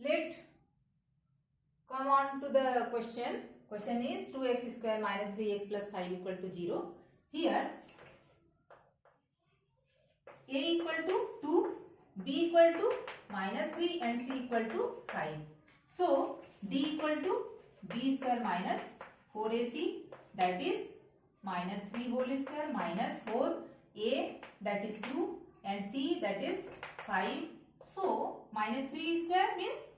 Let come on to the question. Question is 2x square minus 3x plus 5 equal to 0. Here a equal to 2, b equal to minus 3 and c equal to 5. So d equal to b square minus 4ac, that is minus 3 whole square minus 4a, that is 2, and c, that is 5. So minus 3 square means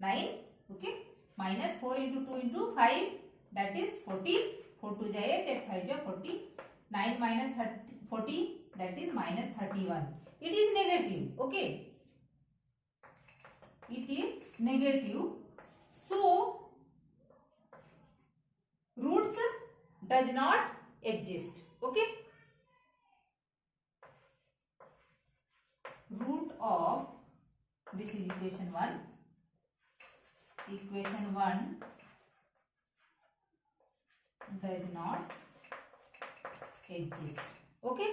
9. Okay. Minus 4 into 2 into 5, that is 40. 4 to 8, 8 5 ja 40. 9 minus 40, that is minus 31. It is negative. Okay. It is negative. So roots does not exist. Okay. Root of, this is equation 1. Equation 1 does not exist. Okay.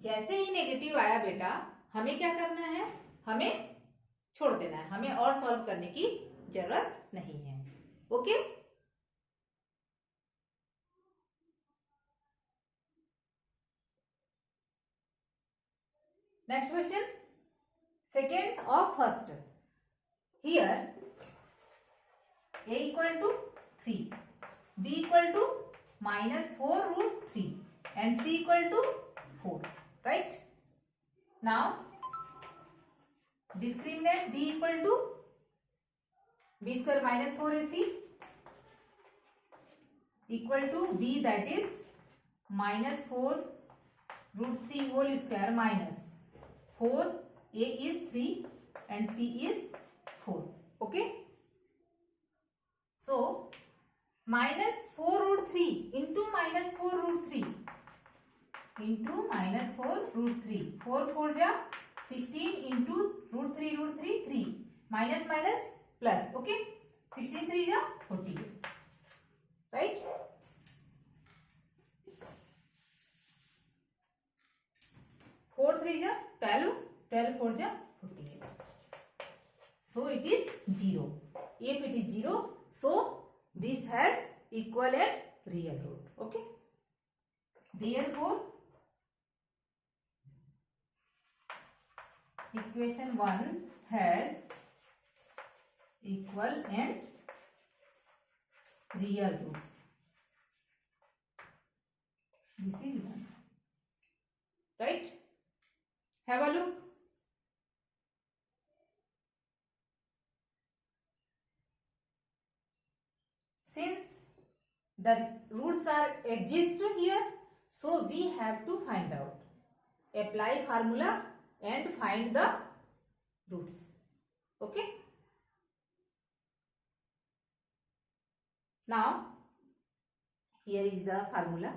जैसे ही negative आया बेटा, हमें क्या करना है? हमें छोड़ देना है, हमें और सॉल्व करने की जरूरत नहीं है. Okay. Next question, second of first. Here a equal to 3, b equal to minus 4 root 3 and c equal to 4, right? Now discriminate d equal to b square minus 4ac equal to b, that is minus 4 root 3 whole square minus 4, a is 3 and c is 4. Okay. So minus 4 root 3 into minus 4 root 3 into minus 4 root 3. 4 4 ja 16 into root 3 3 minus minus plus. Okay. 16 3 ja 48. Right. 4 3 ja 12. 12 4 ja 48. So it is 0. If it is 0, so this has equal and real root. Okay. Therefore equation 1 has equal and real roots. This is 1. Right. Have a look. Since the roots are exist here, so we have to find out. Apply formula and find the roots. Okay. Now here is the formula.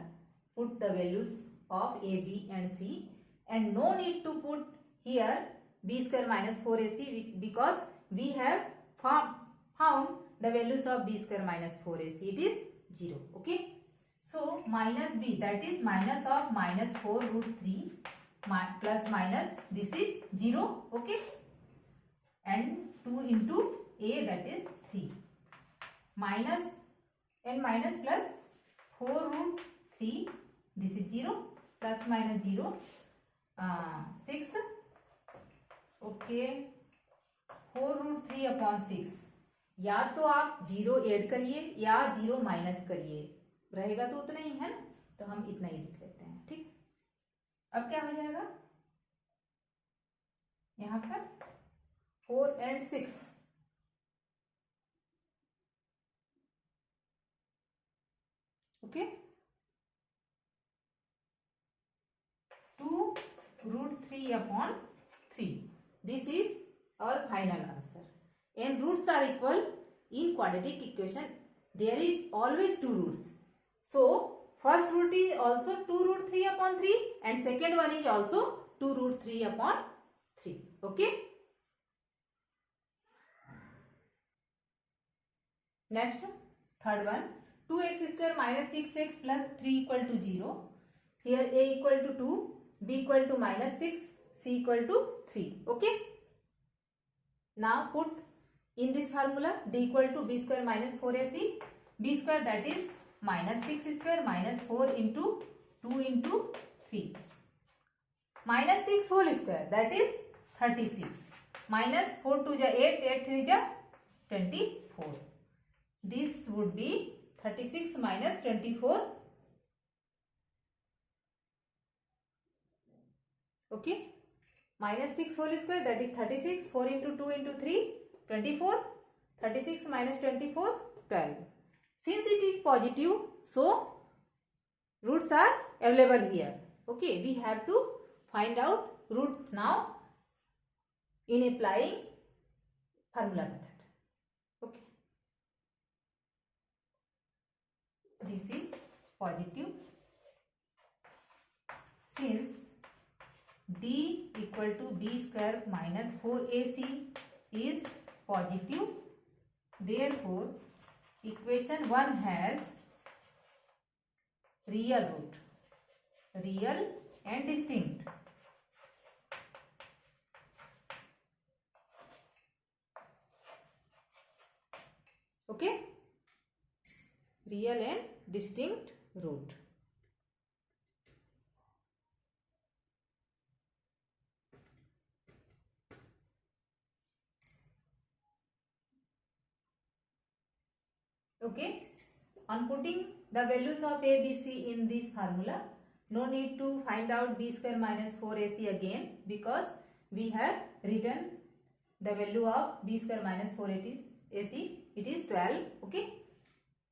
Put the values of a, b and c, and no need to put here b square minus 4ac because we have found the values of b square minus 4ac. It is 0. Okay. So minus b, that is minus of minus 4 root 3 plus minus, this is 0. Okay. And 2 into a, that is 3. Minus and minus plus 4 root 3, this is 0, plus minus 0, 6. Okay. 4 root 3 upon 6. या तो आप 0 add करिए या 0 minus करिए, रहेगा तो उतना ही है ना, तो हम इतना ही लिख लेते हैं. ठीक. अब क्या हो जाएगा यहाँ पर 4 and 6. Okay. 2 root 3 upon 3. This is our final answer. And roots are equal in quadratic equation. There is always 2 roots. So first root is also 2 root 3 upon 3 and second one is also 2 root 3 upon 3. Okay. Next, third one, 2x square minus 6x plus 3 equal to 0. Here a equal to 2, b equal to minus 6, c equal to 3. Okay. Now put in this formula d equal to b square minus 4ac. B square, that is minus 6 square minus 4 into 2 into 3. Minus 6 whole square, that is 36. Minus 4 2 ja 8, 8 3 ja 24. This would be 36 minus 24. Okay. Minus 6 whole square, that is 36. 4 into 2 into 3, 24. 36 minus 24, 12. Since it is positive, so roots are available here. Okay. We have to find out root now in applying formula method. Okay. This is positive. Since d equal to b square minus 4ac is positive, therefore equation 1 has real root, real and distinct. Okay, real and distinct root. Okay, on putting the values of a, b, c in this formula, no need to find out b square minus 4ac again, because we have written the value of b square minus 4ac, it is 12. Okay,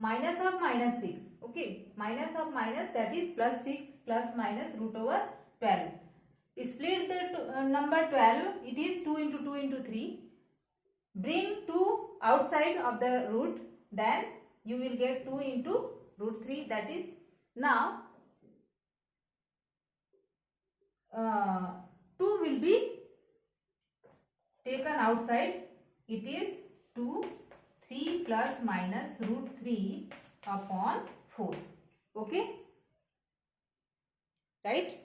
minus of minus 6. Okay, minus of minus, that is plus 6 plus minus root over 12. Split the number 12, it is 2 into 2 into 3. Bring 2 outside of the root, then you will get 2 into root 3, that is now 2 will be taken outside, it is 2, 3 plus minus root 3 upon 4. Okay, right?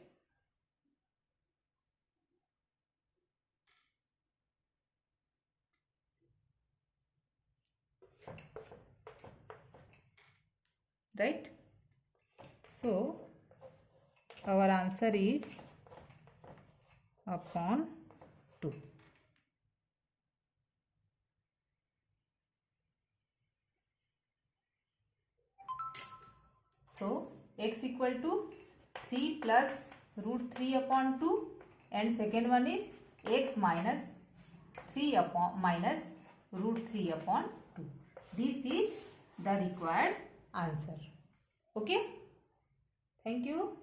Right? So our answer is upon 2. So x equal to 3 plus root 3 upon 2, and second one is x minus 3 upon minus root 3 upon 2. This is the required answer. Okay, thank you.